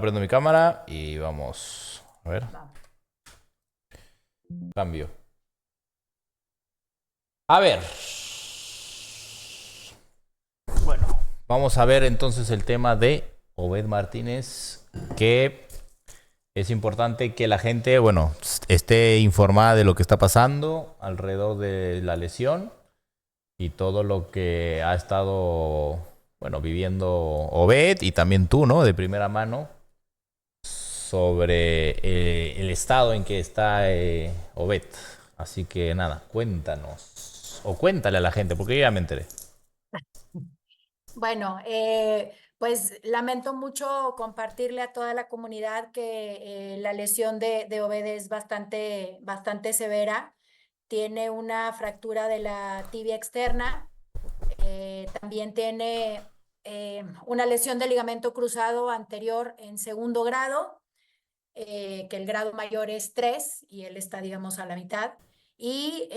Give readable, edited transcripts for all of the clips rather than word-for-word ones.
Prendo mi cámara y vamos. A ver, Vamos. cambio. A ver. Bueno, vamos a ver entonces el tema de Obed Martínez, que es importante que la gente, bueno, esté informada de lo que está pasando alrededor de la lesión y todo lo que ha estado, bueno, viviendo Obed y también tú, ¿no? De primera mano sobre el estado en que está Obed. Así que nada, cuéntanos. O cuéntale a la gente, porque yo ya me enteré. Bueno, pues lamento mucho compartirle a toda la comunidad que la lesión de Obed es bastante severa. Tiene una fractura de la tibia externa, también tiene una lesión del ligamento cruzado anterior en segundo grado, que el grado mayor es 3 y él está, digamos, a la mitad. Y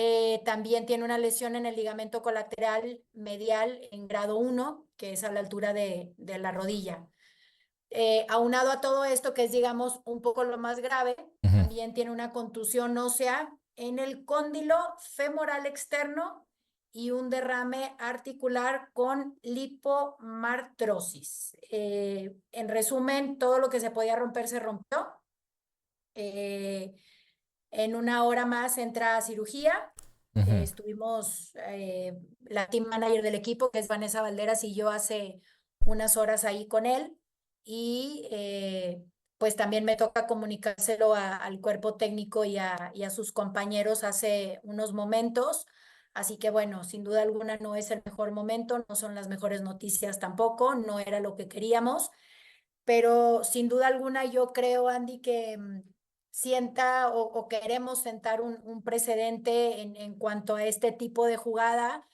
también tiene una lesión en el ligamento colateral medial en grado 1, que es a la altura de la rodilla. Aunado a todo esto, que es, digamos, un poco lo más grave, Ujú. también tiene una contusión ósea en el cóndilo femoral externo y un derrame articular con lipomartrosis. En resumen, todo lo que se podía romper se rompió. Eh, en una hora más entra a cirugía. Ujú. Estuvimos, la team manager del equipo, que es Vanessa Valderas, y yo hace unas horas ahí con él. Y pues también me toca comunicárselo al cuerpo técnico y a sus compañeros hace unos momentos. Así que bueno, sin duda alguna no es el mejor momento, no son las mejores noticias tampoco, no era lo que queríamos, pero sin duda alguna yo creo, Andy, que sienta o queremos sentar un precedente en cuanto a este tipo de jugada,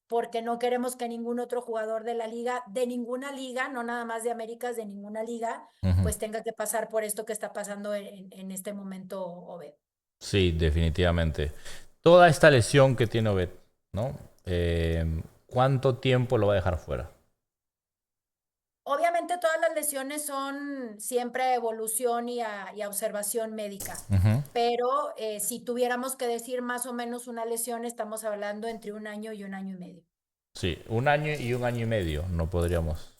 porque no queremos que ningún otro jugador de la liga, de ninguna liga, no nada más de Américas, de ninguna liga, Ujú. pues tenga que pasar por esto que está pasando en este momento, Obed. Sí, definitivamente. Toda esta lesión que tiene Obed, ¿no? ¿Cuánto tiempo lo va a dejar fuera? Obviamente todas las lesiones son siempre a evolución y a observación médica, Ujú. pero si tuviéramos que decir más o menos una lesión, estamos hablando entre un año y un año y medio, Sí, un año y un año y medio no podríamos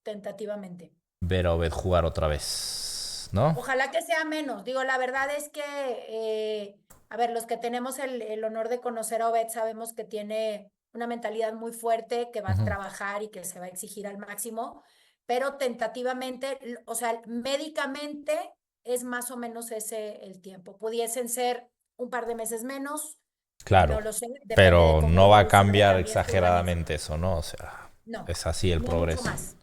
tentativamente. ver a Obed jugar otra vez, ¿no? Ojalá que sea menos. Digo, la verdad es que, a ver, los que tenemos el honor de conocer a Obed sabemos que tiene una mentalidad muy fuerte, que va a Ujú. trabajar y que se va a exigir al máximo, pero tentativamente, o sea, médicamente es más o menos ese el tiempo. Pudiesen ser un par de meses menos, Claro, no lo sé, depende de pero cómo no va a evolucione cambiar también su organismo. exageradamente eso, ¿no? O sea, No, es así el ni mucho progreso. más.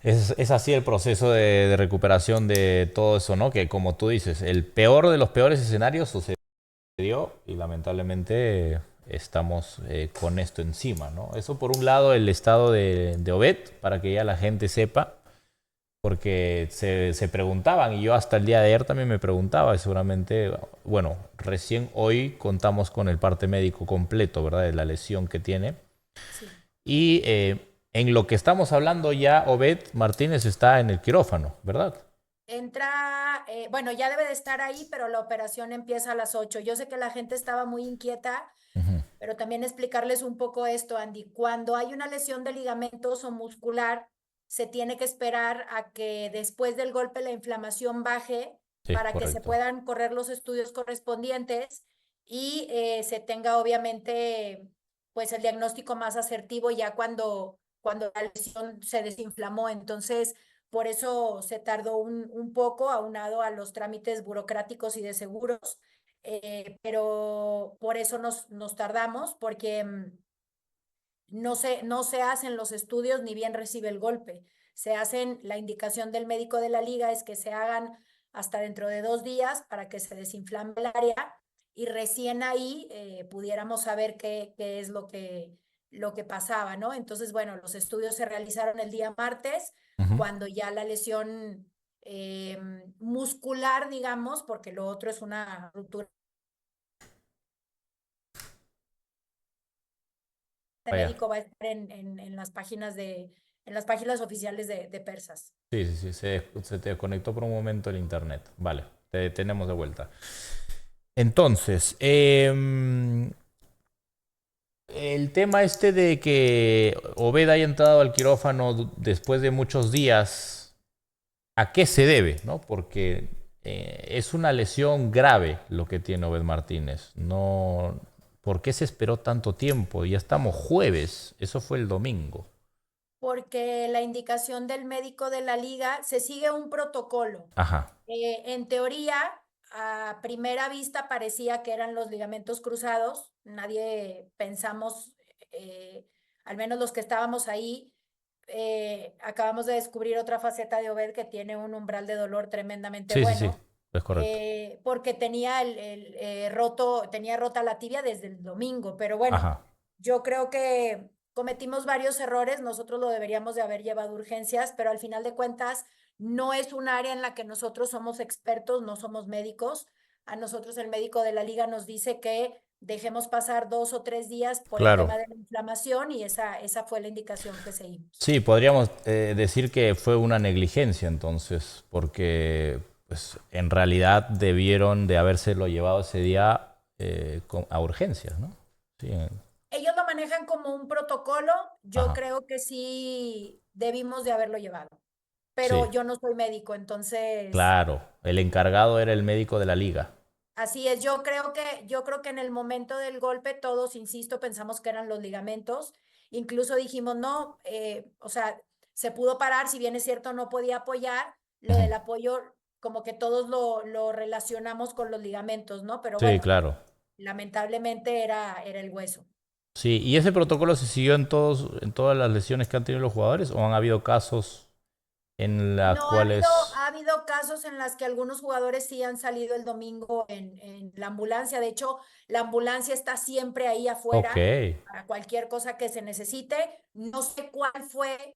Es así el proceso de recuperación de todo eso, ¿no? Que como tú dices, el peor de los peores escenarios sucedió y lamentablemente estamos con esto encima, ¿no? Eso por un lado el estado de Obed, para que ya la gente sepa, porque se preguntaban y yo hasta el día de ayer también me preguntaba y seguramente, bueno, recién hoy contamos con el parte médico completo, ¿verdad? De la lesión que tiene. Sí. Y en lo que estamos hablando ya, Obed Martínez está en el quirófano, ¿verdad? Entra, bueno, ya debe de estar ahí, pero la operación empieza a las 8. Yo sé que la gente estaba muy inquieta, Ujú. pero también explicarles un poco esto, Andy. Cuando hay una lesión de ligamentos o muscular, se tiene que esperar a que después del golpe la inflamación baje Sí, para que se correcto. puedan correr los estudios correspondientes y se tenga obviamente pues el diagnóstico más asertivo ya cuando la lesión se desinflamó. Entonces, por eso se tardó un poco, aunado a los trámites burocráticos y de seguros, pero por eso nos tardamos, porque no se hacen los estudios ni bien recibe el golpe. Se hacen, la indicación del médico de la liga es que se hagan hasta dentro de 2 días para que se desinflame el área y recién ahí pudiéramos saber qué es lo que pasaba, ¿no? Entonces, bueno, los estudios se realizaron el día martes, Ujú. cuando ya la lesión eh, muscular, digamos, porque lo otro es una ruptura Vaya. médico, va a estar en las páginas en las páginas oficiales de Persas. Sí, sí, sí, se te desconectó por un momento el internet. Vale, te tenemos de vuelta. Entonces, el tema este de que Obed haya entrado al quirófano después de muchos días, ¿a qué se debe? ¿No? Porque es una lesión grave lo que tiene Obed Martínez. No, ¿por qué se esperó tanto tiempo? Ya estamos jueves, eso fue el domingo. Porque la indicación del médico de la liga se sigue un protocolo. Ajá, En teoría, a primera vista parecía que eran los ligamentos cruzados. Nadie pensamos, eh, al menos los que estábamos ahí, acabamos de descubrir otra faceta de Obed que tiene un umbral de dolor tremendamente sí, sí, sí, bueno, es correcto. porque tenía roto, tenía rota la tibia desde el domingo. Pero bueno, Ajá, yo creo que cometimos varios errores. Nosotros lo deberíamos de haber llevado a urgencias, pero al final de cuentas no es un área en la que nosotros somos expertos, no somos médicos. A nosotros el médico de la liga nos dice que dejemos pasar 2 o 3 días por el claro. tema de la inflamación, y esa fue la indicación que seguimos. Sí, podríamos decir que fue una negligencia entonces, porque pues, en realidad debieron de habérselo llevado ese día a urgencias, ¿no? Sí, Ellos lo manejan como un protocolo. Yo ajá, creo que sí debimos de haberlo llevado, pero sí, yo no soy médico, entonces claro. El encargado era el médico de la liga. así es. Yo creo que en el momento del golpe todos, insisto, pensamos que eran los ligamentos. Incluso dijimos, no, o sea, se pudo parar, si bien es cierto, no podía apoyar. Lo Ujú. del apoyo, como que todos lo relacionamos con los ligamentos, ¿no? Pero Sí, bueno, claro. lamentablemente era el hueso. Sí, ¿y ese protocolo se siguió en todas las lesiones que han tenido los jugadores o han habido casos en las No, cuales... ha habido casos en las que algunos jugadores sí han salido el domingo en la ambulancia. De hecho, la ambulancia está siempre ahí Ok, afuera para cualquier cosa que se necesite. No sé cuál fue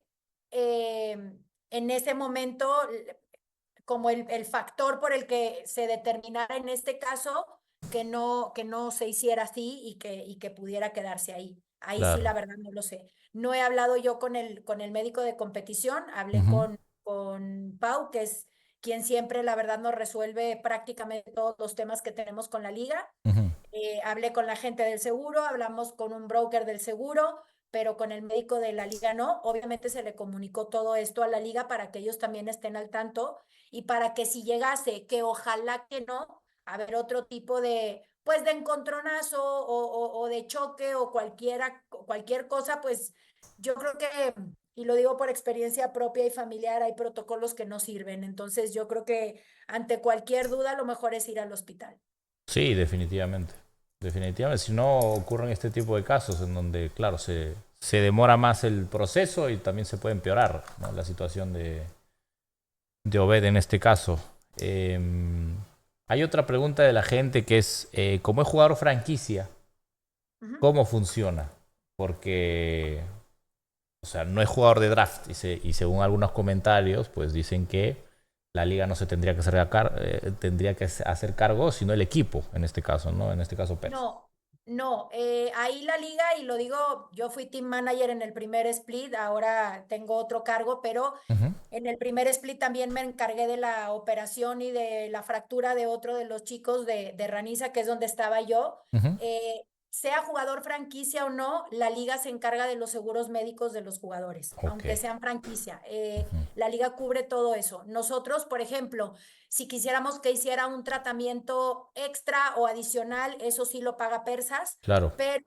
en ese momento como el factor por el que se determinara en este caso que no se hiciera así y que pudiera quedarse ahí. Ahí sí, claro. la verdad, no lo sé. No he hablado yo con el médico de competición. Hablé Ujú, con Pau, que es quien siempre, la verdad, nos resuelve prácticamente todos los temas que tenemos con la liga. ujú. Hablé con la gente del seguro, hablamos con un broker del seguro, pero con el médico de la liga no. Obviamente se le comunicó todo esto a la liga para que ellos también estén al tanto, y para que si llegase, que ojalá que no, a ver otro tipo de, pues de encontronazo o de choque o cualquier cosa, pues yo creo que, y lo digo por experiencia propia y familiar, hay protocolos que no sirven. Entonces yo creo que ante cualquier duda lo mejor es ir al hospital. Sí, definitivamente. Definitivamente. Si no ocurren este tipo de casos en donde, claro, se demora más el proceso y también se puede empeorar, ¿no? La situación de Obed en este caso. Hay otra pregunta de la gente que es, como es jugador franquicia, Ujú. ¿cómo funciona? Porque, o sea, no es jugador de draft y según algunos comentarios, pues dicen que la liga no se tendría que tendría que hacer cargo, sino el equipo, en este caso, ¿no? En este caso, Pers. No, no, ahí la liga, y lo digo, yo fui team manager en el primer split, ahora tengo otro cargo, pero Ujú, en el primer split también me encargué de la operación y de la fractura de otro de los chicos de Raniza, que es donde estaba yo. ujú, Sea jugador franquicia o no, la liga se encarga de los seguros médicos de los jugadores, ok. aunque sean franquicia. Ujú, La liga cubre todo eso. Nosotros, por ejemplo, si quisiéramos que hiciera un tratamiento extra o adicional, eso sí lo paga Persas, claro. pero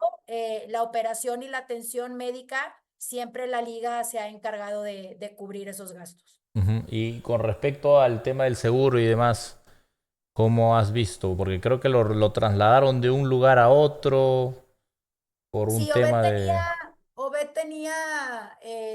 la operación y la atención médica, siempre la liga se ha encargado de cubrir esos gastos. Ujú. Y con respecto al tema del seguro y demás, ¿cómo has visto? Porque creo que lo trasladaron de un lugar a otro por un Sí, tema de... Obed tenía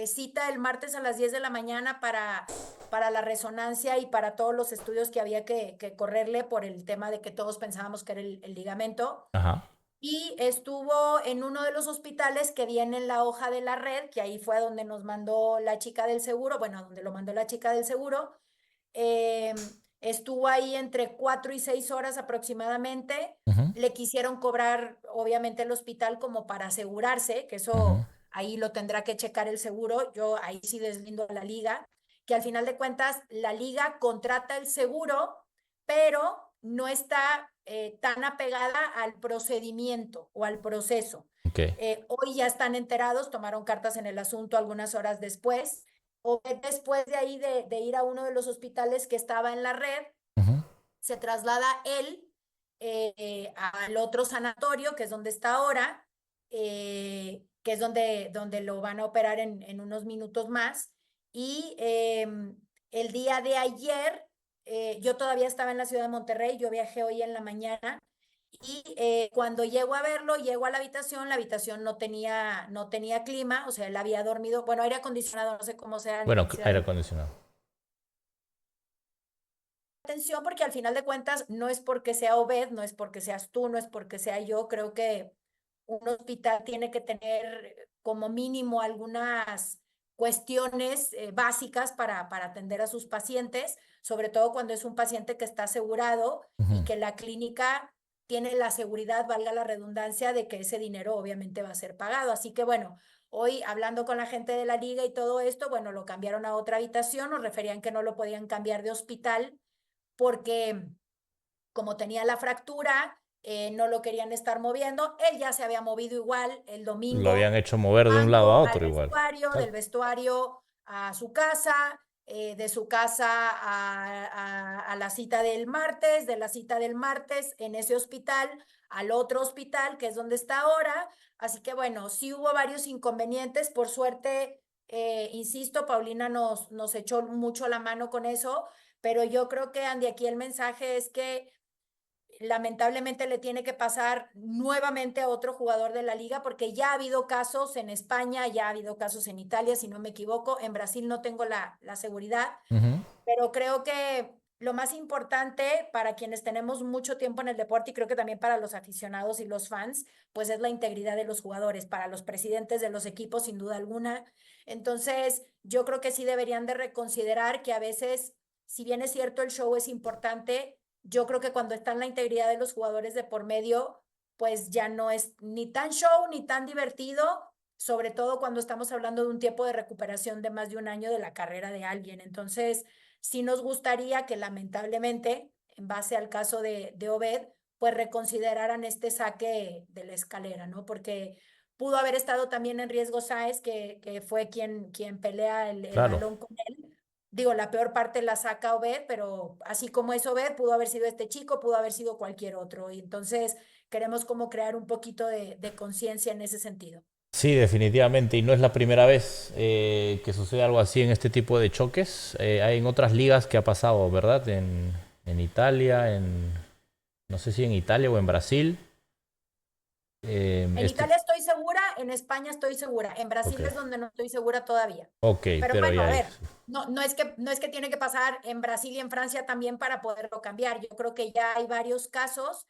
cita el martes a las 10 de la mañana para la resonancia y para todos los estudios que había que correrle por el tema de que todos pensábamos que era el ligamento. Ajá. Y estuvo en uno de los hospitales que viene en la hoja de la red, que ahí fue donde nos mandó la chica del seguro, bueno, donde lo mandó la chica del seguro. Estuvo ahí entre 4 y 6 horas aproximadamente. Ujú, Le quisieron cobrar, obviamente, el hospital como para asegurarse, que ujú. eso ahí lo tendrá que checar el seguro, yo ahí sí deslindo a la liga, que al final de cuentas la liga contrata el seguro, pero no está tan apegada al procedimiento o al proceso. Ok. Hoy ya están enterados, tomaron cartas en el asunto algunas horas después, o después de ahí de ir a uno de los hospitales que estaba en la red, Ujú. se traslada él al otro sanatorio, que es donde está ahora, que es donde lo van a operar en unos minutos más. Y el día de ayer, yo todavía estaba en la ciudad de Monterrey, yo viajé hoy en la mañana. Y cuando llego a verlo, llego a la habitación no tenía clima, o sea, él había dormido, bueno, aire acondicionado, no sé cómo sea Bueno, en Ciudad aire de acondicionado. atención, porque al final de cuentas no es porque sea Obed, no es porque seas tú, no es porque sea yo. Creo que un hospital tiene que tener como mínimo algunas cuestiones básicas para atender a sus pacientes, sobre todo cuando es un paciente que está asegurado y Ujú. que la clínica tiene la seguridad, valga la redundancia, de que ese dinero obviamente va a ser pagado. Así que bueno, hoy hablando con la gente de la liga y todo esto, bueno, lo cambiaron a otra habitación, nos referían que no lo podían cambiar de hospital porque como tenía la fractura, no lo querían estar moviendo. Él ya se había movido igual el Lo habían domingo, hecho mover de un lado a ando al otro igual. vestuario, Claro. del vestuario a su casa, de su casa a la cita del martes, de la cita del martes en ese hospital al otro hospital, que es donde está ahora. Así que bueno, sí hubo varios inconvenientes. Por suerte, insisto, Paulina nos echó mucho la mano con eso, pero yo creo que, Andy, aquí el mensaje es que lamentablemente le tiene que pasar nuevamente a otro jugador de la liga, porque ya ha habido casos en España, ya ha habido casos en Italia, si no me equivoco. En Brasil no tengo la seguridad, Ujú. pero creo que lo más importante para quienes tenemos mucho tiempo en el deporte, y creo que también para los aficionados y los fans, pues es la integridad de los jugadores, para los presidentes de los equipos, sin duda alguna. Entonces, yo creo que sí deberían de reconsiderar que a veces, si bien es cierto, el show es importante, yo creo que cuando está en la integridad de los jugadores de por medio, pues ya no es ni tan show ni tan divertido, sobre todo cuando estamos hablando de un tiempo de recuperación de más de un año de la carrera de alguien. Entonces, sí nos gustaría que lamentablemente, en base al caso de Obed, pues reconsideraran este saque de la escalera, ¿no? Porque pudo haber estado también en riesgo Sáez, que fue quien pelea el Claro. balón con él. Digo, la peor parte la saca Obed, pero así como es Obed, pudo haber sido este chico, pudo haber sido cualquier otro. Y entonces queremos como crear un poquito de conciencia en ese sentido. Sí, definitivamente. Y no es la primera vez que sucede algo así en este tipo de choques. Hay en otras ligas que ha pasado, ¿verdad? En Italia, no sé si en Italia o en Brasil. En Este, Italia estoy segura, en España estoy segura, en ok, Brasil es donde no estoy segura todavía. ok, Pero pero bueno, ya a hay. ver, no es que tiene que pasar en Brasil y en Francia también para poderlo cambiar. Yo creo que ya hay varios casos.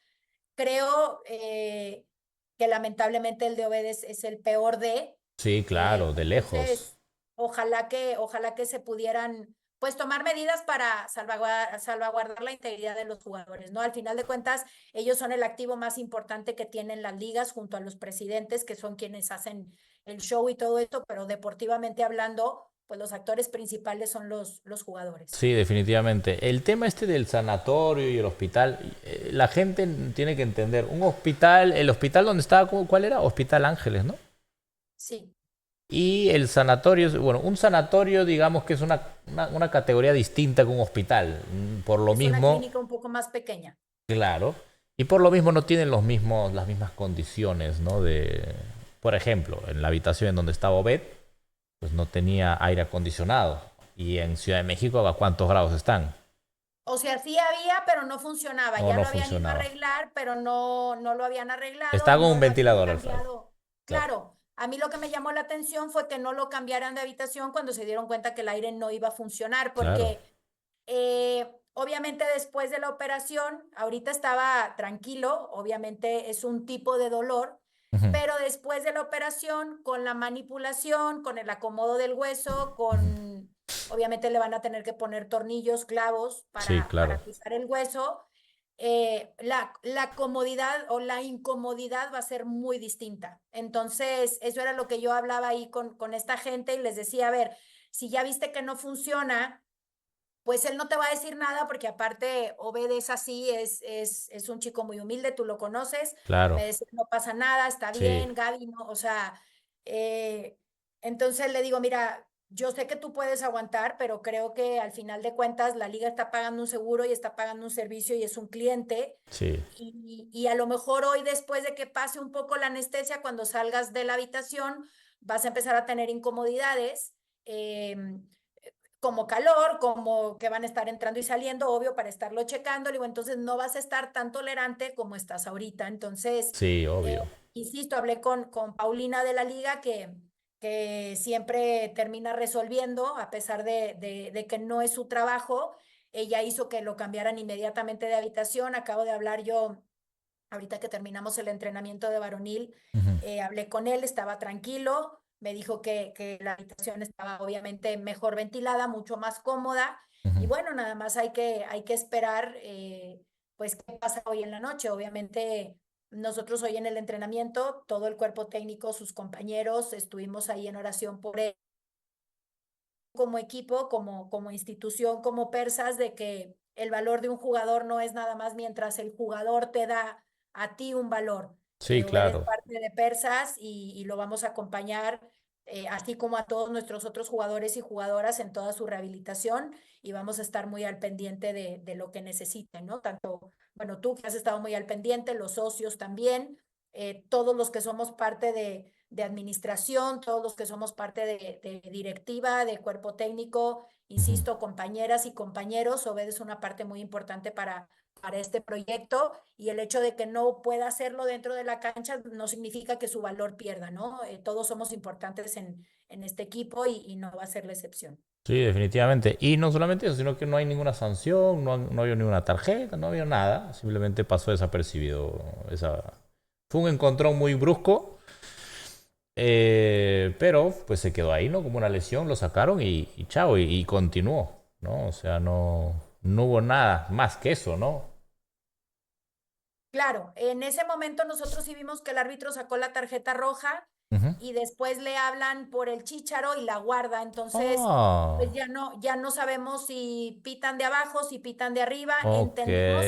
Creo que lamentablemente el de Obed es el peor de. Sí, claro, de lejos. Entonces, ojalá que se pudieran pues tomar medidas para salvaguardar la integridad de los jugadores, ¿no? Al final de cuentas, ellos son el activo más importante que tienen las ligas junto a los presidentes, que son quienes hacen el show y todo esto, pero deportivamente hablando, pues los actores principales son los jugadores. Sí, definitivamente. El tema este del sanatorio y el hospital, la gente tiene que entender, un hospital, el hospital donde estaba, ¿cuál era? Hospital Ángeles, ¿no? Sí, Y el sanatorio, bueno, un sanatorio digamos que es una categoría distinta que un hospital. Por lo es una mismo, clínica un poco más pequeña. claro, y por lo mismo no tienen las mismas condiciones, ¿no? Por ejemplo, en la habitación en donde estaba Obed, pues no tenía aire acondicionado. Y en Ciudad de México, ¿a cuántos grados están? O sea, sí había, pero no funcionaba. O Ya no lo habían ido a funcionaba. arreglar, pero no lo habían arreglado, Está con no un lo habían ventilador al frente. cambiado. Claro. Claro, a mí lo que me llamó la atención fue que no lo cambiaran de habitación cuando se dieron cuenta que el aire no iba a funcionar, Claro. porque obviamente después de la operación, ahorita estaba tranquilo, obviamente es un tipo de dolor, Ujú, pero después de la operación, con la manipulación, con el acomodo del hueso, ujú. obviamente le van a tener que poner tornillos, clavos Sí, para claro. fijar el hueso. la comodidad o la incomodidad va a ser muy distinta. Entonces, eso era lo que yo hablaba ahí con esta gente y les decía, a ver, si ya viste que no funciona, pues él no te va a decir nada porque aparte Obed es así, es un chico muy humilde, tú lo conoces, Claro, me decía, no pasa nada, está sí, bien, Gaby, no, o sea, eh, entonces le digo, mira, yo sé que tú puedes aguantar, pero creo que al final de cuentas la liga está pagando un seguro y está pagando un servicio y es un cliente. sí, Y a lo mejor hoy, después de que pase un poco la anestesia, cuando salgas de la habitación, vas a empezar a tener incomodidades. Como calor, como que van a estar entrando y saliendo, obvio, para estarlo checando, digo, entonces no vas a estar tan tolerante como estás ahorita. Entonces, sí, eh, obvio. insisto, hablé con Paulina de la liga que siempre termina resolviendo, a pesar de que no es su trabajo. Ella hizo que lo cambiaran inmediatamente de habitación. Acabo de hablar yo, ahorita que terminamos el entrenamiento de varonil, Ujú, hablé con él, estaba tranquilo, me dijo que la habitación estaba obviamente mejor ventilada, mucho más cómoda, y ujú. bueno, nada más hay que esperar, pues, qué pasa hoy en la noche. Obviamente, nosotros hoy en el entrenamiento, todo el cuerpo técnico, sus compañeros, estuvimos ahí en oración por él como equipo, como institución, como persas, de que el valor de un jugador no es nada más mientras el jugador te da a ti un valor. Sí, Obed es claro. parte de persas y lo vamos a acompañar, así como a todos nuestros otros jugadores y jugadoras en toda su rehabilitación, y vamos a estar muy al pendiente de lo que necesiten, ¿no? Tanto, bueno, tú que has estado muy al pendiente, los socios también, todos los que somos parte de administración, todos los que somos parte de directiva, de cuerpo técnico, Ujú. insisto, compañeras y compañeros, Obed es una parte muy importante para este proyecto, y el hecho de que no pueda hacerlo dentro de la cancha no significa que su valor pierda, ¿no? Todos somos importantes en este equipo y no va a ser la excepción. Sí, definitivamente. Y no solamente eso, sino que no hay ninguna sanción, no había ninguna tarjeta, no había nada. Simplemente pasó desapercibido. Fue un encontrón muy brusco, pero pues se quedó ahí, ¿no? Como una lesión, lo sacaron y chao, y continuó, ¿no? O sea, no hubo nada más que eso, ¿no? Claro, en ese momento nosotros sí vimos que el árbitro sacó la tarjeta roja Ujú. y después le hablan por el chícharo y la guarda. Entonces, Ah, pues ya no sabemos si pitan de abajo, si pitan de arriba. ok. Entendemos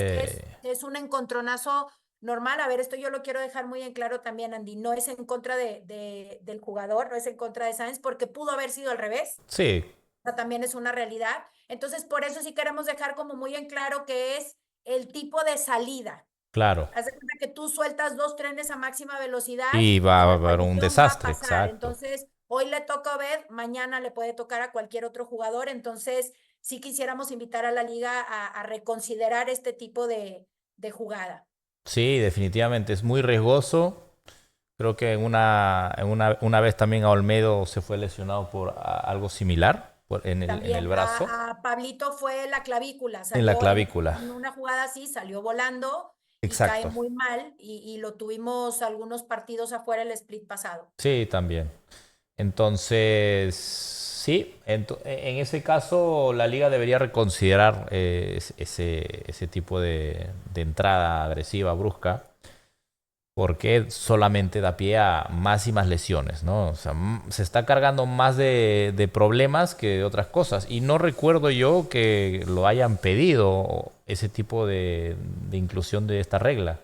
que es un encontronazo normal. A ver, esto yo lo quiero dejar muy en claro también, Andy. No es en contra del jugador, no es en contra de Sainz, porque pudo haber sido al revés. Sí, O sea, también es una realidad. Entonces, por eso sí queremos dejar como muy en claro que es el tipo de salida. claro. Haz de cuenta que tú sueltas dos trenes a máxima velocidad Y y va a la haber un colisión va a desastre, pasar. exacto. Entonces, hoy le toca a Obed, mañana le puede tocar a cualquier otro jugador. Entonces, sí quisiéramos invitar a la liga a reconsiderar este tipo de jugada. Sí, definitivamente es muy riesgoso. Creo que una vez también a Olmedo se fue lesionado por algo similar en el También brazo, a Pablito fue la clavícula, en la salió clavícula. en una jugada así, salió volando y cae Exacto. muy mal y lo tuvimos algunos partidos afuera el split pasado. Sí, también. Entonces, sí, en ese caso la liga debería reconsiderar ese tipo de entrada agresiva, brusca, porque solamente da pie a más y más lesiones, ¿no? O sea, se está cargando más de problemas que de otras cosas. Y no recuerdo yo que lo hayan pedido ese tipo de inclusión de esta regla.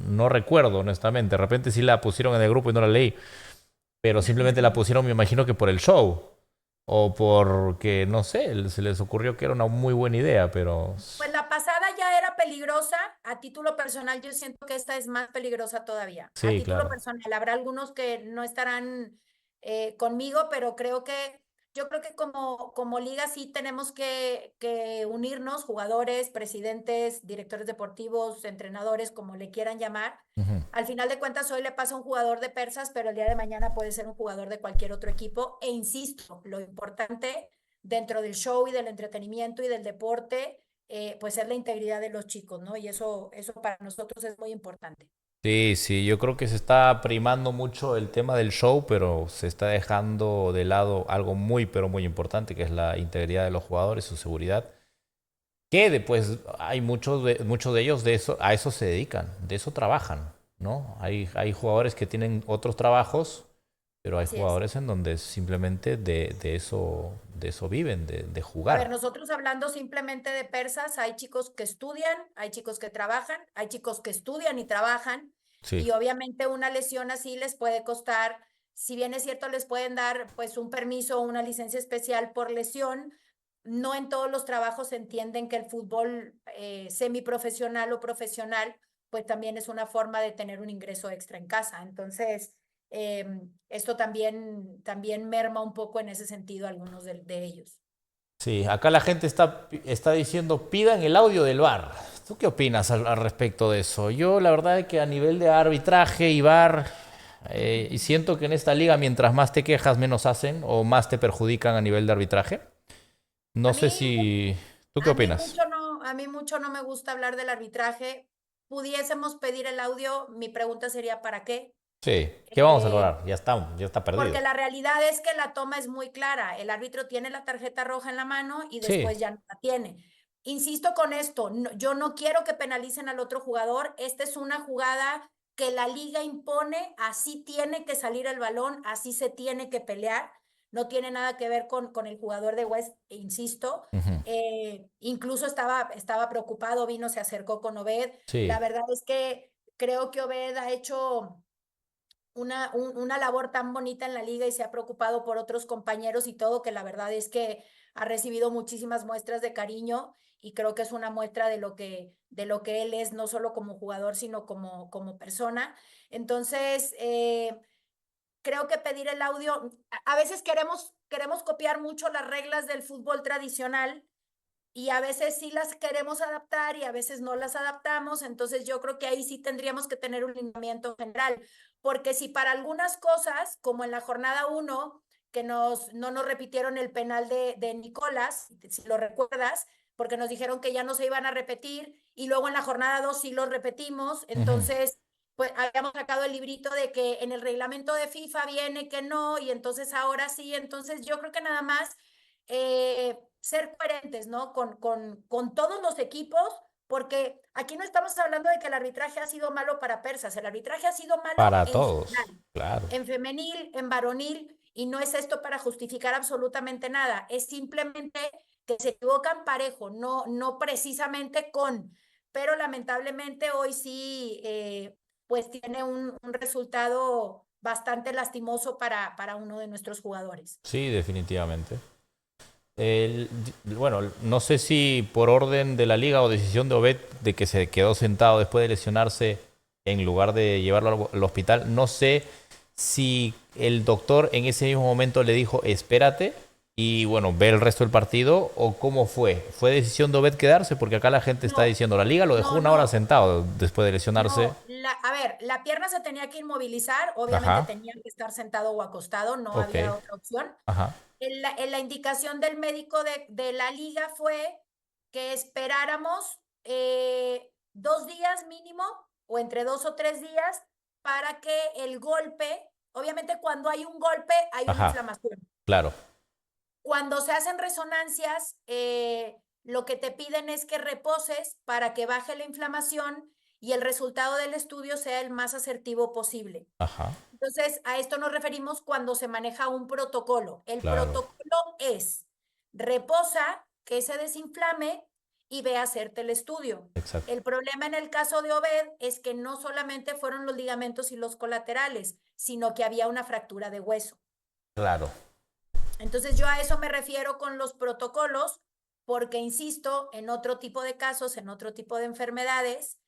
No recuerdo, honestamente. De repente sí la pusieron en el grupo y no la leí. Pero simplemente la pusieron, me imagino que por el show. O porque, no sé, se les ocurrió que era una muy buena idea, pero... Pues la pasada ya era peligrosa. A título personal, yo siento que esta es más peligrosa todavía. A Sí, título claro. personal, habrá algunos que no estarán conmigo, pero yo creo que como liga sí tenemos que unirnos, jugadores, presidentes, directores deportivos, entrenadores, como le quieran llamar. Ujú. Al final de cuentas, hoy le pasa a un jugador de Persas, pero el día de mañana puede ser un jugador de cualquier otro equipo. E insisto, lo importante dentro del show y del entretenimiento y del deporte, pues es la integridad de los chicos, ¿no? Y eso para nosotros es muy importante. Sí, sí, yo creo que se está primando mucho el tema del show, pero se está dejando de lado algo muy, pero muy importante, que es la integridad de los jugadores, su seguridad. Que después hay muchos de ellos de eso, a eso se dedican, de eso trabajan, ¿no? Hay jugadores que tienen otros trabajos, pero hay Así es. jugadores en donde simplemente de eso viven, de A ver, jugar. nosotros hablando simplemente de persas, hay chicos que estudian, hay chicos que trabajan, hay chicos que estudian y trabajan, Sí, y obviamente una lesión así les puede costar, si bien es cierto, les pueden dar pues un permiso o una licencia especial por lesión. No en todos los trabajos entienden que el fútbol semiprofesional o profesional, pues también es una forma de tener un ingreso extra en casa. Entonces, esto también merma un poco en ese sentido a algunos de ellos. sí, acá la gente está diciendo pidan el audio del VAR. ¿Tú qué opinas al respecto de eso? Yo la verdad es que a nivel de arbitraje y VAR, y siento que en esta liga mientras más te quejas menos hacen o más te perjudican a nivel de arbitraje. No A sé mí, si... ¿Tú qué opinas? a mí mucho no me gusta hablar del arbitraje. Pudiésemos pedir el audio, mi pregunta sería ¿para qué? Sí, ¿qué vamos a Eh, lograr? Ya está perdido. Porque la realidad es que la toma es muy clara. El árbitro tiene la tarjeta roja en la mano y Sí, después ya no la tiene. Insisto con esto, yo no quiero que penalicen al otro jugador. Esta es una jugada que la liga impone, así tiene que salir el balón, así se tiene que pelear. No tiene nada que ver con el jugador de West, insisto. ujú, Incluso estaba preocupado, vino, se acercó con Obed. La sí, verdad es que creo que Obed ha hecho una labor tan bonita en la liga y se ha preocupado por otros compañeros y todo, que la verdad es que ha recibido muchísimas muestras de cariño y creo que es una muestra de lo que él es, no solo como jugador, sino como persona. Entonces, creo que pedir el audio, a veces queremos copiar mucho las reglas del fútbol tradicional y a veces sí las queremos adaptar y a veces no las adaptamos, entonces yo creo que ahí sí tendríamos que tener un lineamiento general, porque si para algunas cosas, como en la jornada uno que no nos repitieron el penal de Nicolás, si lo recuerdas, porque nos dijeron que ya no se iban a repetir, y luego en la jornada 2 sí los repetimos, ujú, entonces pues habíamos sacado el librito de que en el reglamento de FIFA viene que no, y entonces ahora sí, entonces yo creo que nada más ser coherentes, ¿no? Con todos los equipos, porque aquí no estamos hablando de que el arbitraje ha sido malo para persas, el arbitraje ha sido malo para en todos, general, claro. en femenil, en varonil, y no es esto para justificar absolutamente nada, es simplemente que se equivocan parejo, no precisamente pero lamentablemente hoy sí, pues tiene un resultado bastante lastimoso para uno de nuestros jugadores. Sí, definitivamente. Bueno, no sé si por orden de la liga o decisión de Obed de que se quedó sentado después de lesionarse en lugar de llevarlo al hospital, no sé si el doctor en ese mismo momento le dijo espérate y bueno, ve el resto del partido o cómo fue. ¿Fue decisión de Obed quedarse? Porque acá la gente está No, diciendo la liga lo dejó no, una hora no, sentado después de lesionarse. no. A ver, la pierna se tenía que inmovilizar, obviamente Ajá, tenía que estar sentado o acostado, no ok, había otra opción. ajá, En la indicación del médico de la liga fue que esperáramos 2 días mínimo o entre 2 o 3 días para que el golpe, obviamente cuando hay un golpe hay una ajá, inflamación. claro, Cuando se hacen resonancias, lo que te piden es que reposes para que baje la inflamación y el resultado del estudio sea el más asertivo posible. ajá, Entonces, a esto nos referimos cuando se maneja un protocolo. El claro, protocolo es reposa, que se desinflame y ve a hacerte el estudio. exacto, El problema en el caso de Obed es que no solamente fueron los ligamentos y los colaterales, sino que había una fractura de hueso. claro. Entonces yo a eso me refiero con los protocolos, porque insisto, en otro tipo de casos, en otro tipo de enfermedades,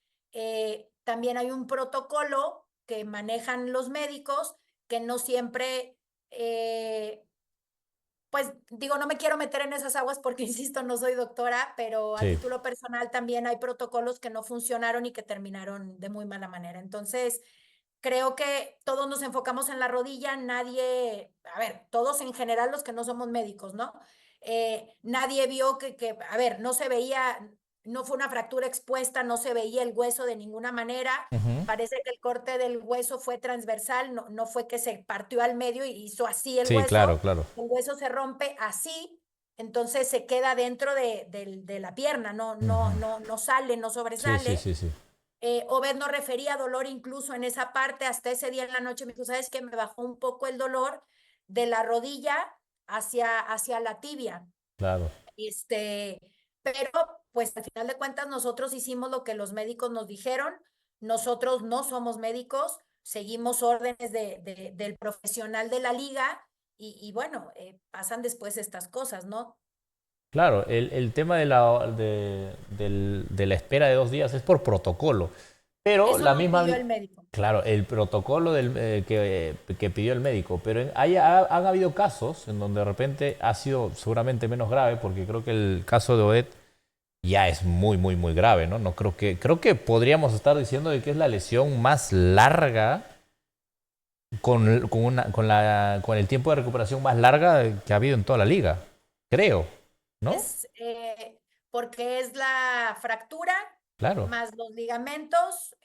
también hay un protocolo que manejan los médicos que no siempre, pues digo, no me quiero meter en esas aguas porque, insisto, no soy doctora, pero a Sí, título personal también hay protocolos que no funcionaron y que terminaron de muy mala manera. Entonces, creo que todos nos enfocamos en la rodilla, nadie, a ver, todos en general los que no somos médicos, ¿no? Nadie vio a ver, no se veía, no fue una fractura expuesta, no se veía el hueso de ninguna manera. ujú, Parece que el corte del hueso fue transversal, no fue que se partió al medio y hizo así sí, claro, claro. el hueso se rompe así, entonces se queda dentro de la pierna, no sale, no Sí, sí, sobresale. sí, sí. Obed no refería dolor incluso en esa parte, hasta ese día en la noche me dijo, ¿sabes qué? Me bajó un poco el dolor de la rodilla hacia la tibia. Claro. Este, pero pues al final de cuentas nosotros hicimos lo que los médicos nos dijeron, nosotros no somos médicos, seguimos órdenes del profesional de la liga y bueno, pasan después estas cosas, ¿no? Claro, el tema de la espera de 2 días es por protocolo, pero Eso la no misma, pidió el médico. claro, el protocolo que pidió el médico, pero han habido casos en donde de repente ha sido seguramente menos grave, porque creo que el caso de Odette ya es muy, muy, muy grave, ¿no? No creo que podríamos estar diciendo de que es la lesión más larga con el tiempo de recuperación más larga que ha habido en toda la liga, creo, ¿no? Es porque es la fractura Claro, más los ligamentos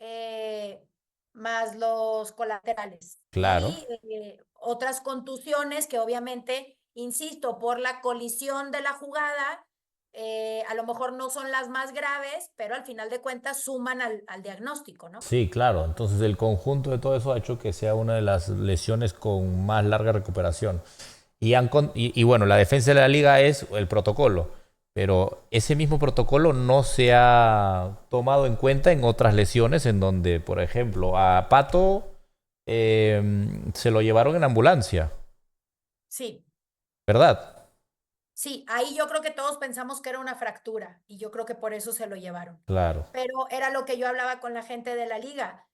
más los colaterales claro. y otras contusiones que obviamente, insisto, por la colisión de la jugada, a lo mejor no son las más graves, pero al final de cuentas suman al diagnóstico, ¿no? Sí, claro. Entonces el conjunto de todo eso ha hecho que sea una de las lesiones con más larga recuperación. Y bueno, la defensa de la liga es el protocolo, pero ese mismo protocolo no se ha tomado en cuenta en otras lesiones en donde, por ejemplo, a Pato se lo llevaron en ambulancia, Sí. ¿verdad? Sí, ahí yo creo que todos pensamos que era una fractura y yo creo que por eso se lo llevaron. Claro. Pero era lo que yo hablaba con la gente de la liga.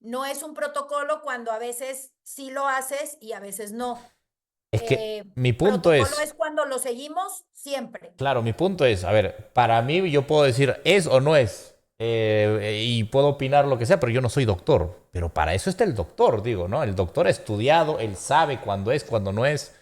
No es un protocolo cuando a veces sí lo haces y a veces no. Es que mi punto Protocolo es, es cuando lo seguimos siempre. claro, mi punto es, a ver, para mí yo puedo decir es o no es, y puedo opinar lo que sea, pero yo no soy doctor. Pero para eso está el doctor, digo, ¿no? El doctor ha estudiado, él sabe cuándo es, cuándo no es,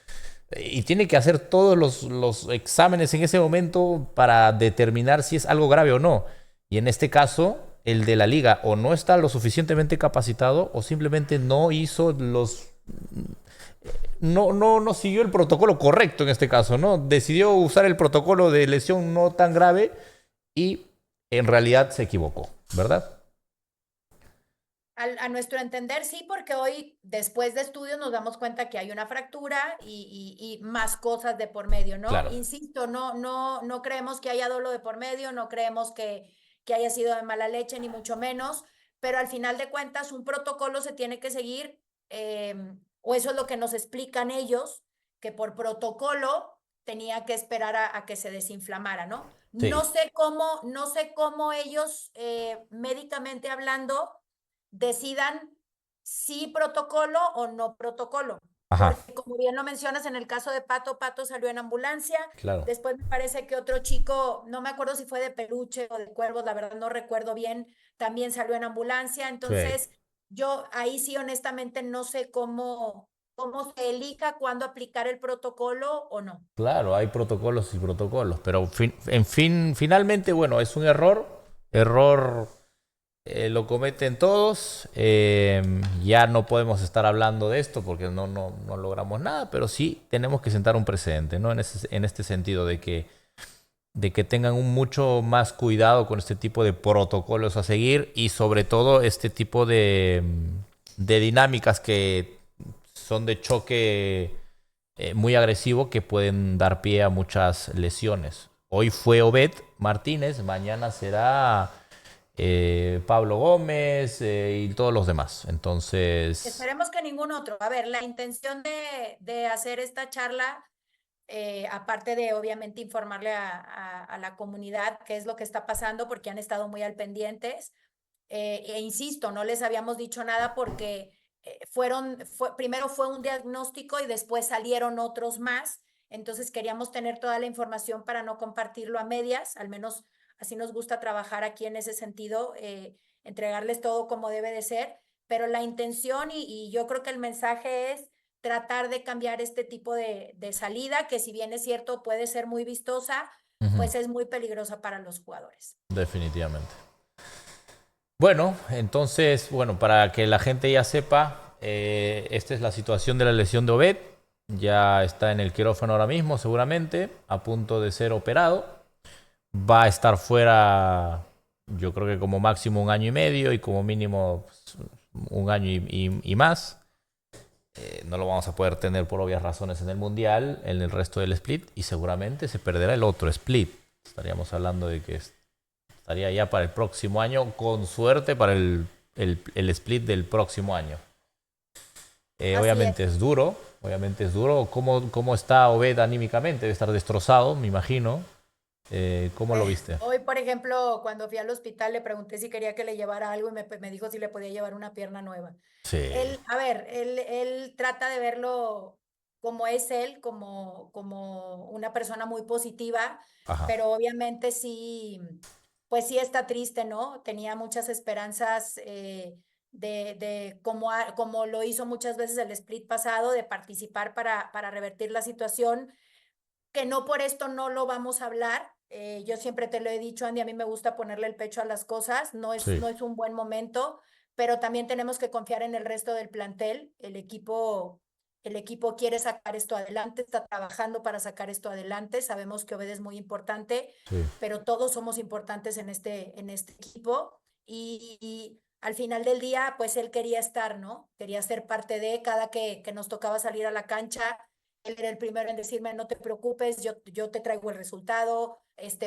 y tiene que hacer todos los exámenes en ese momento para determinar si es algo grave o no. Y en este caso, el de la liga o no está lo suficientemente capacitado o simplemente no hizo no siguió el protocolo correcto en este caso, ¿no? Decidió usar el protocolo de lesión no tan grave y en realidad se equivocó, ¿verdad? A nuestro entender, sí, porque hoy, después de estudios, nos damos cuenta que hay una fractura y más cosas de por medio, ¿no? Claro. Insisto, no creemos que haya dolo de por medio, no creemos que haya sido de mala leche, ni mucho menos, pero al final de cuentas, un protocolo se tiene que seguir, o eso es lo que nos explican ellos, que por protocolo tenía que esperar a que se desinflamara, ¿no? Sí. No sé cómo ellos, médicamente hablando, decidan si protocolo o no protocolo. Ajá, Porque como bien lo mencionas, en el caso de Pato, Pato salió en ambulancia. claro. Después me parece que otro chico, no me acuerdo si fue de Peluche o de Cuervos, la verdad no recuerdo bien, también salió en ambulancia. Sí. Entonces, yo ahí sí honestamente no sé cómo se elija cuándo aplicar el protocolo o no. Claro, hay protocolos y protocolos, pero finalmente, bueno, es un error lo cometen todos, ya no podemos estar hablando de esto porque no logramos nada, pero sí tenemos que sentar un precedente, ¿no? En este sentido de que tengan mucho más cuidado con este tipo de protocolos a seguir y sobre todo este tipo de dinámicas que son de choque muy agresivo que pueden dar pie a muchas lesiones. Hoy fue Obed Martínez, mañana será Pablo Gómez y todos los demás. Entonces, Esperemos que ningún otro. A ver, la intención de hacer esta charla, aparte de obviamente informarle a la comunidad qué es lo que está pasando, porque han estado muy al pendientes, e insisto, no les habíamos dicho nada porque primero fue un diagnóstico y después salieron otros más, entonces queríamos tener toda la información para no compartirlo a medias, al menos así nos gusta trabajar aquí en ese sentido, entregarles todo como debe de ser, pero la intención y yo creo que el mensaje es tratar de cambiar este tipo de salida, que si bien es cierto puede ser muy vistosa, ujú, pues es muy peligrosa para los jugadores. definitivamente. Bueno, entonces, bueno, para que la gente ya sepa, esta es la situación de la lesión de Obed. ya está en el quirófano ahora mismo, seguramente, a punto de ser operado. Va a estar fuera, yo creo que como máximo un año y medio y como mínimo pues, un año y más. No lo vamos a poder tener por obvias razones en el Mundial, en el resto del split, y seguramente se perderá el otro split. Estaríamos hablando de que estaría ya para el próximo año, con suerte para el split del próximo año. Así es. Obviamente es duro. ¿Cómo está Obed anímicamente? Debe estar destrozado, me imagino. ¿Cómo lo Pues viste? hoy, por ejemplo, cuando fui al hospital le pregunté si quería que le llevara algo y me dijo si le podía llevar una pierna nueva. Sí, Él, a ver, él trata de verlo como es él, como una persona muy positiva, ajá, pero obviamente sí, pues sí está triste, ¿no? Tenía muchas esperanzas de como lo hizo muchas veces el split pasado, de participar para revertir la situación, que no por esto no lo vamos a hablar. Yo siempre te lo he dicho, Andy, a mí me gusta ponerle el pecho a las cosas, sí, no es un buen momento, pero también tenemos que confiar en el resto del plantel. El equipo quiere sacar esto adelante, está trabajando para sacar esto adelante. Sabemos que Obed es muy importante, sí. pero todos somos importantes en este equipo. Y al final del día, pues él quería estar, ¿no? Quería ser parte de cada que nos tocaba salir a la cancha. Él era el primero en decirme, no te preocupes, yo te traigo el resultado,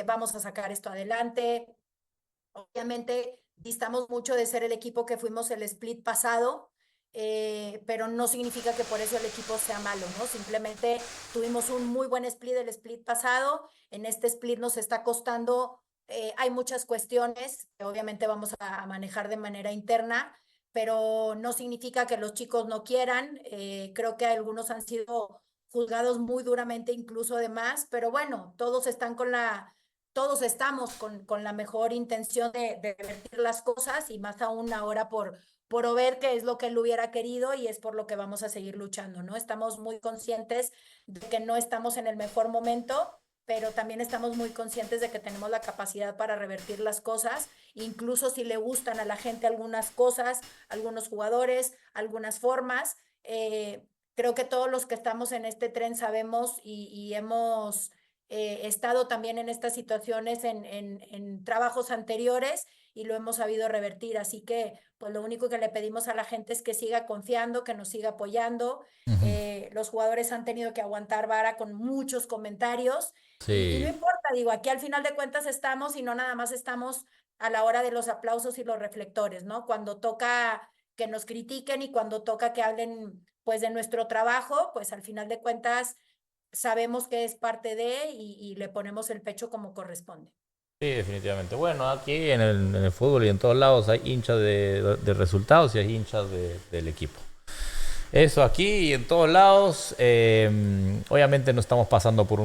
vamos a sacar esto adelante. Obviamente, distamos mucho de ser el equipo que fuimos el split pasado, pero no significa que por eso el equipo sea malo, ¿no? Simplemente tuvimos un muy buen split el split pasado, en este split nos está costando, hay muchas cuestiones que obviamente vamos a manejar de manera interna, pero no significa que los chicos no quieran, creo que algunos han sido juzgados muy duramente, incluso de más, pero bueno, todos estamos con la mejor intención de revertir las cosas y más aún ahora por ver qué es lo que él hubiera querido y es por lo que vamos a seguir luchando, ¿no? Estamos muy conscientes de que no estamos en el mejor momento, pero también estamos muy conscientes de que tenemos la capacidad para revertir las cosas, incluso si le gustan a la gente algunas cosas, algunos jugadores, algunas formas. Creo que todos los que estamos en este tren sabemos y hemos estado también en estas situaciones en trabajos anteriores y lo hemos sabido revertir. Así que, pues lo único que le pedimos a la gente es que siga confiando, que nos siga apoyando. Ujú. Los jugadores han tenido que aguantar vara con muchos comentarios y no Sí, importa, digo, aquí al final de cuentas estamos y no nada más estamos a la hora de los aplausos y los reflectores, ¿no? Cuando toca que nos critiquen y cuando toca que hablen pues de nuestro trabajo, pues al final de cuentas sabemos que es parte de y le ponemos el pecho como corresponde. sí, definitivamente. Bueno, aquí en el fútbol y en todos lados hay hinchas de resultados y hay hinchas del equipo. Eso aquí y en todos lados. Obviamente no estamos pasando por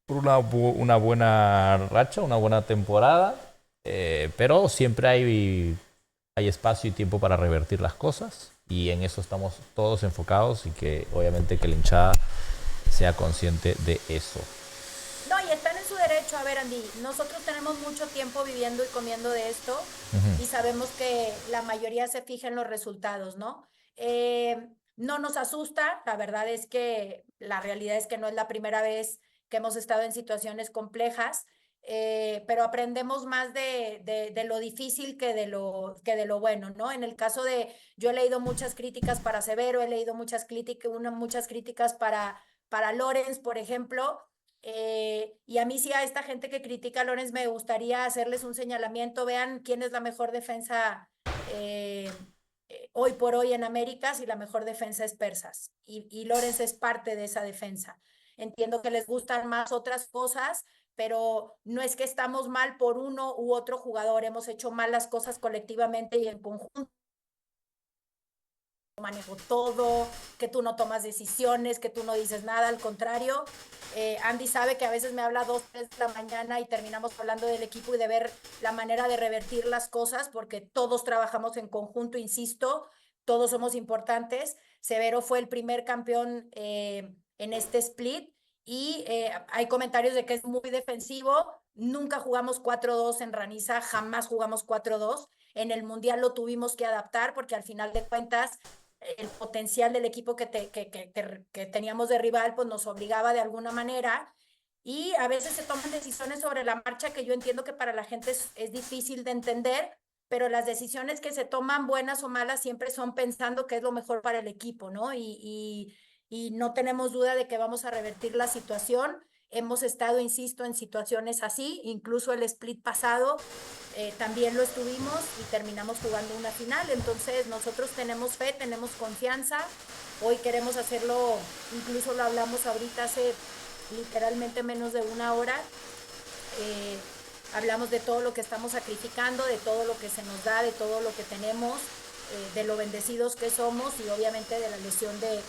una buena racha, una buena temporada, pero siempre hay espacio y tiempo para revertir las cosas y en eso estamos todos enfocados y que obviamente que la hinchada sea consciente de eso. No, y están en su derecho. A ver, Andy, nosotros tenemos mucho tiempo viviendo y comiendo de esto Ujú. y sabemos que la mayoría se fija en los resultados, ¿no? No nos asusta, la verdad es que la realidad es que no es la primera vez que hemos estado en situaciones complejas, pero aprendemos más de lo difícil que de lo bueno, ¿no? En el caso de, yo he leído muchas críticas para Severo, he leído muchas críticas para Lorenz, por ejemplo. Y a mí sí, a esta gente que critica a Lorenz me gustaría hacerles un señalamiento. Vean quién es la mejor defensa hoy por hoy en América, si la mejor defensa es Persas. Y Lorenz es parte de esa defensa. Entiendo que les gustan más otras cosas, pero no es que estamos mal por uno u otro jugador. Hemos hecho mal las cosas colectivamente y en conjunto, manejo todo, que tú no tomas decisiones, que tú no dices nada, al contrario. Andy sabe que a veces me habla 2, 3 de la mañana y terminamos hablando del equipo y de ver la manera de revertir las cosas, porque todos trabajamos en conjunto, insisto, todos somos importantes. Severo fue el primer campeón en este split y hay comentarios de que es muy defensivo. Nunca jugamos 4-2 en Raniza, jamás jugamos 4-2. En el Mundial lo tuvimos que adaptar porque al final de cuentas el potencial del equipo que teníamos de rival, pues nos obligaba de alguna manera. Y a veces se toman decisiones sobre la marcha que yo entiendo que para la gente es difícil de entender, pero las decisiones que se toman, buenas o malas, siempre son pensando que es lo mejor para el equipo, ¿no? Y no tenemos duda de que vamos a revertir la situación. Hemos estado, insisto, en situaciones así, incluso el split pasado también lo estuvimos y terminamos jugando una final. Entonces nosotros tenemos fe, tenemos confianza. Hoy queremos hacerlo, incluso lo hablamos ahorita hace literalmente menos de una hora. Hablamos de todo lo que estamos sacrificando, de todo lo que se nos da, de todo lo que tenemos, de lo bendecidos que somos y obviamente de la lesión de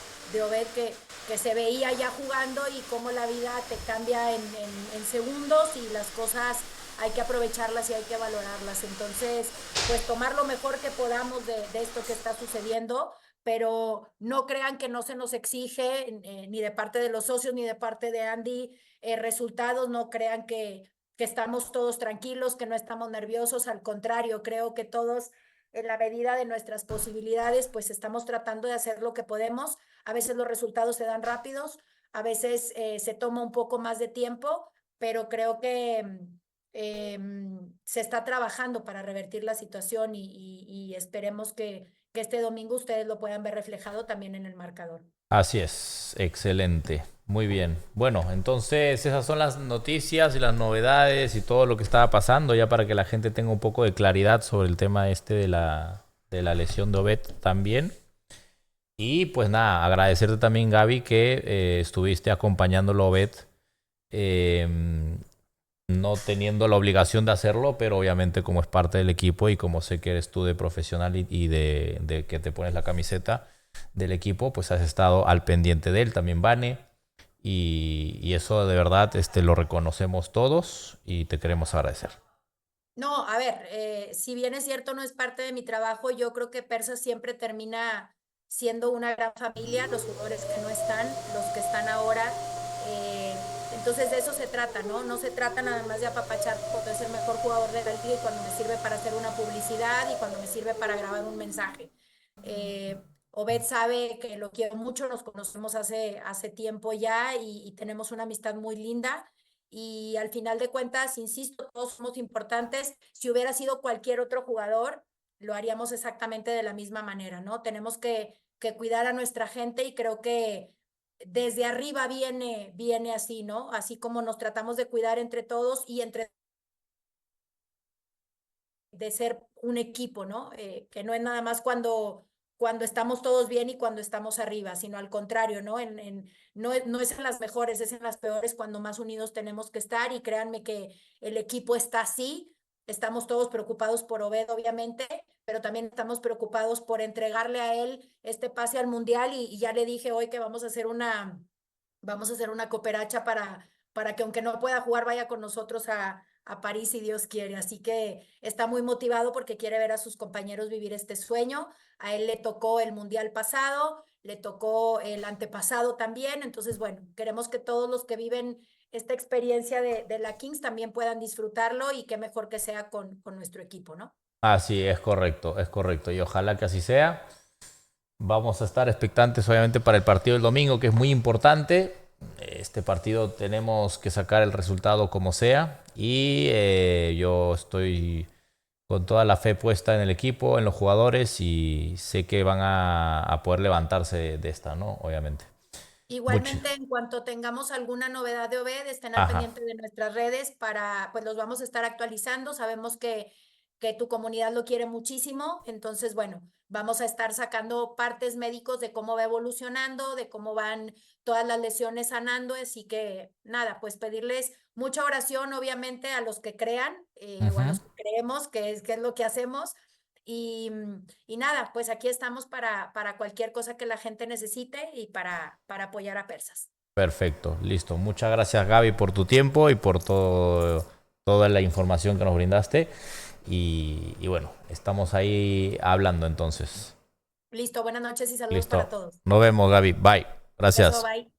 Obed que se veía ya jugando y cómo la vida te cambia en segundos y las cosas hay que aprovecharlas y hay que valorarlas. Entonces, pues tomar lo mejor que podamos de esto que está sucediendo, pero no crean que no se nos exige ni de parte de los socios ni de parte de Andy resultados, no crean que estamos todos tranquilos, que no estamos nerviosos, al contrario, creo que todos en la medida de nuestras posibilidades, pues estamos tratando de hacer lo que podemos. A veces los resultados se dan rápidos, a veces se toma un poco más de tiempo, pero creo que se está trabajando para revertir la situación y esperemos que este domingo ustedes lo puedan ver reflejado también en el marcador. Así es, excelente. Muy bien. Bueno, entonces esas son las noticias y las novedades y todo lo que estaba pasando, ya para que la gente tenga un poco de claridad sobre el tema este de la lesión de Obed también. Y pues nada, agradecerte también, Gaby, que estuviste acompañándolo a Obed, eh, no teniendo la obligación de hacerlo, pero obviamente como es parte del equipo y como sé que eres tú de profesional y de que te pones la camiseta del equipo, pues has estado al pendiente de él, también Vane, y eso de verdad lo reconocemos todos y te queremos agradecer. No, a ver, si bien es cierto, no es parte de mi trabajo, yo creo que Persa siempre termina siendo una gran familia, los jugadores que no están, los que están ahora. Entonces de eso se trata, ¿no? No se trata nada más de apapachar cuando es el mejor jugador de la liga y cuando me sirve para hacer una publicidad y cuando me sirve para grabar un mensaje. Obed sabe que lo quiero mucho, nos conocemos hace tiempo ya y tenemos una amistad muy linda y al final de cuentas, insisto, todos somos importantes. Si hubiera sido cualquier otro jugador, lo haríamos exactamente de la misma manera, ¿no? Tenemos que cuidar a nuestra gente y creo que desde arriba viene así, ¿no? Así como nos tratamos de cuidar entre todos y entre de ser un equipo, ¿no? Que no es nada más cuando estamos todos bien y cuando estamos arriba, sino al contrario, ¿no? No es en las mejores, es en las peores cuando más unidos tenemos que estar y créanme que el equipo está así, estamos todos preocupados por Obed, obviamente, pero también estamos preocupados por entregarle a él este pase al Mundial y ya le dije hoy que vamos a hacer una cooperacha para que aunque no pueda jugar, vaya con nosotros a París si Dios quiere. Así que está muy motivado porque quiere ver a sus compañeros vivir este sueño. A él le tocó el mundial pasado, le tocó el antepasado también. Entonces, bueno, queremos que todos los que viven esta experiencia de la Kings también puedan disfrutarlo y qué mejor que sea con nuestro equipo, ¿no? Así es correcto, es correcto. Y ojalá que así sea. Vamos a estar expectantes obviamente para el partido del domingo, que es muy importante. Este partido tenemos que sacar el resultado como sea y yo estoy con toda la fe puesta en el equipo, en los jugadores y sé que van a poder levantarse de esta, ¿no? Obviamente. Mucho. Igualmente, en cuanto tengamos alguna novedad de Obed, estén al Ajá. pendiente de nuestras redes pues los vamos a estar actualizando. Sabemos que tu comunidad lo quiere muchísimo, entonces, bueno, vamos a estar sacando partes médicos de cómo va evolucionando, de cómo van todas las lesiones sanando, así que nada, pues pedirles mucha oración, obviamente, a los que crean o a Ujú. los que creemos, que es lo que hacemos. Y nada, pues aquí estamos para cualquier cosa que la gente necesite y para apoyar a Persas. Perfecto, listo. Muchas gracias Gaby por tu tiempo y por toda la información que nos brindaste. Y bueno, estamos ahí hablando entonces. Listo, buenas noches y saludos para Listo. todos. Nos vemos, Gaby. Bye. Eso, Gracias. bye.